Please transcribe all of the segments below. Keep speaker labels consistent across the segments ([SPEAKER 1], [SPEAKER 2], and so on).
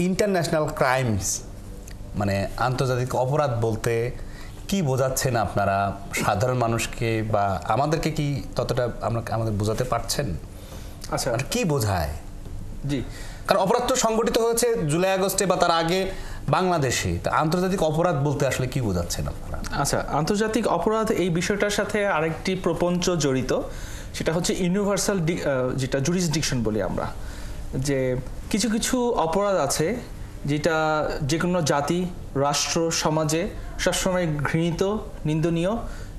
[SPEAKER 1] International crimes মানে আন্তর্জাতিক অপরাধ বলতে কি বোঝাচ্ছেন আপনারা সাধারণ মানুষকে বা আমাদেরকে কি ততটা আমাদের বোঝাতে পারছেন?
[SPEAKER 2] আচ্ছা,
[SPEAKER 1] কি বোঝায়?
[SPEAKER 2] জি,
[SPEAKER 1] কারণ অপরাধ তো সংগঠিত হয়েছে জুলাই আগস্টে বা তার আগে বাংলাদেশে, তা আন্তর্জাতিক অপরাধ বলতে আসলে কি বোঝাচ্ছেন আপনারা?
[SPEAKER 2] আচ্ছা, আন্তর্জাতিক অপরাধ এই বিষয়টার সাথে আরেকটি প্রপঞ্চ জড়িত, সেটা হচ্ছে ইউনিভার্সাল যেটা জুরিসডিকশন বলি আমরা, যে কিছু কিছু অপরাধ আছে যেটা যে কোনো জাতি, রাষ্ট্র, সমাজে সবসময় ঘৃণিত, নিন্দনীয়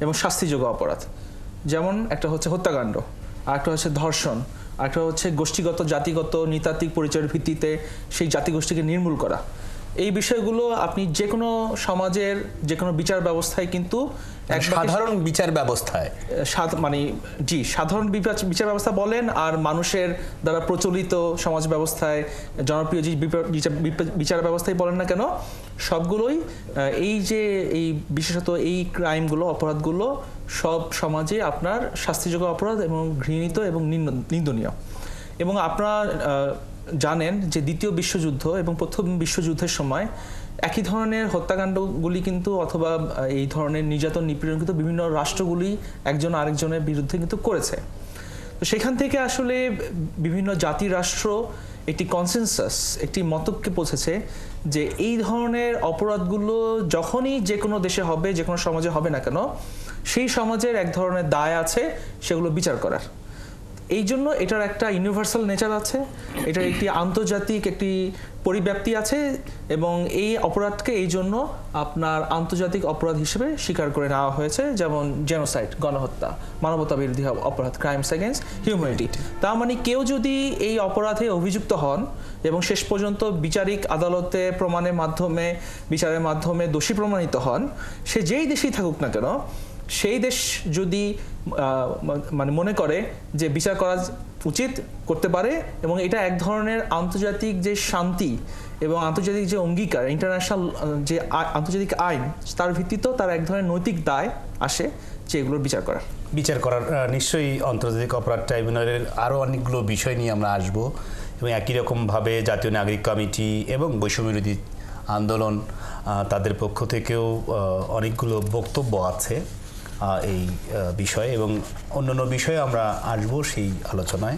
[SPEAKER 2] এবং শাস্তিযোগ্য অপরাধ। যেমন একটা হচ্ছে হত্যাকাণ্ড, আর একটা হচ্ছে ধর্ষণ, আর একটা হচ্ছে গোষ্ঠীগত, জাতিগত, নৃতাত্ত্বিক পরিচয়ের ভিত্তিতে সেই জাতিগোষ্ঠীকে নির্মূল করা। এই বিষয়গুলো আপনি যে কোনো সমাজের যে কোনো বিচার ব্যবস্থায় কিন্তু
[SPEAKER 1] সাধারণ বিচার ব্যবস্থায়
[SPEAKER 2] মানে জি, সাধারণ বিচার ব্যবস্থা বলেন আর মানুষের দ্বারা প্রচলিত সমাজ ব্যবস্থায় জনপ্রিয় যে বিচার ব্যবস্থায় বলেন না কেন, সবগুলোই এই যে এই বিশেষত এই ক্রাইমগুলো, অপরাধগুলো সব সমাজে আপনার শাস্তিযোগ্য অপরাধ এবং ঘৃণিত এবং নিন্দনীয়। এবং আপনারা জানেন যে দ্বিতীয় বিশ্বযুদ্ধ এবং প্রথম বিশ্বযুদ্ধের সময় একই ধরনের হত্যাকাণ্ডগুলি কিন্তু অথবা এই ধরনের নির্যাতন, নিপীড়ন কিন্তু বিভিন্ন রাষ্ট্রগুলি একজন আরেকজনের বিরুদ্ধে কিন্তু করেছে। তো সেখান থেকে আসলে বিভিন্ন জাতি, রাষ্ট্র একটি কনসেনসাস, একটি মতকে পৌঁছেছে যে এই ধরনের অপরাধগুলো যখনই যে কোনো দেশে হবে, যে কোনো সমাজে হবে না কেন, সেই সমাজের এক ধরনের দায় আছে সেগুলো বিচার করার। এই জন্য এটার একটা ইউনিভার্সাল নেচার আছে, এটার একটি আন্তর্জাতিক একটি পরিব্যাপ্তি আছে, এবং এই অপরাধকে এই জন্য আপনার আন্তর্জাতিক অপরাধ হিসেবে স্বীকার করে নেওয়া হয়েছে। যেমন জেনোসাইড, গণহত্যা, মানবতা বিরোধী অপরাধ, ক্রাইমস এগেইনস্ট হিউম্যানিটি। তার মানে কেউ যদি এই অপরাধে অভিযুক্ত হন এবং শেষ পর্যন্ত বিচারিক আদালতে বিচারের মাধ্যমে দোষী প্রমাণিত হন, সে যেই দেশেই থাকুক না কেন, সেই দেশ যদি মানে মনে করে যে বিচার করা উচিত, করতে পারে, এবং এটা এক ধরনের আন্তর্জাতিক যে শান্তি এবং আন্তর্জাতিক যে অঙ্গীকার, ইন্টারন্যাশনাল যে আন্তর্জাতিক আইন, তার ভিত্তিতেও তার এক ধরনের নৈতিক দায় আসে যে এগুলোর বিচার করার।
[SPEAKER 1] নিশ্চয়ই আন্তর্জাতিক অপরাধ ট্রাইব্যুনালের আরও অনেকগুলো বিষয় নিয়ে আমরা আসব, এবং একই রকমভাবে জাতীয় নাগরিক কমিটি এবং বৈষম্যবিরোধী আন্দোলন তাদের পক্ষ থেকেও অনেকগুলো বক্তব্য আছে এই বিষয়ে, এবং অন্যান্য বিষয়ে আমরা আসবো সেই আলোচনায়।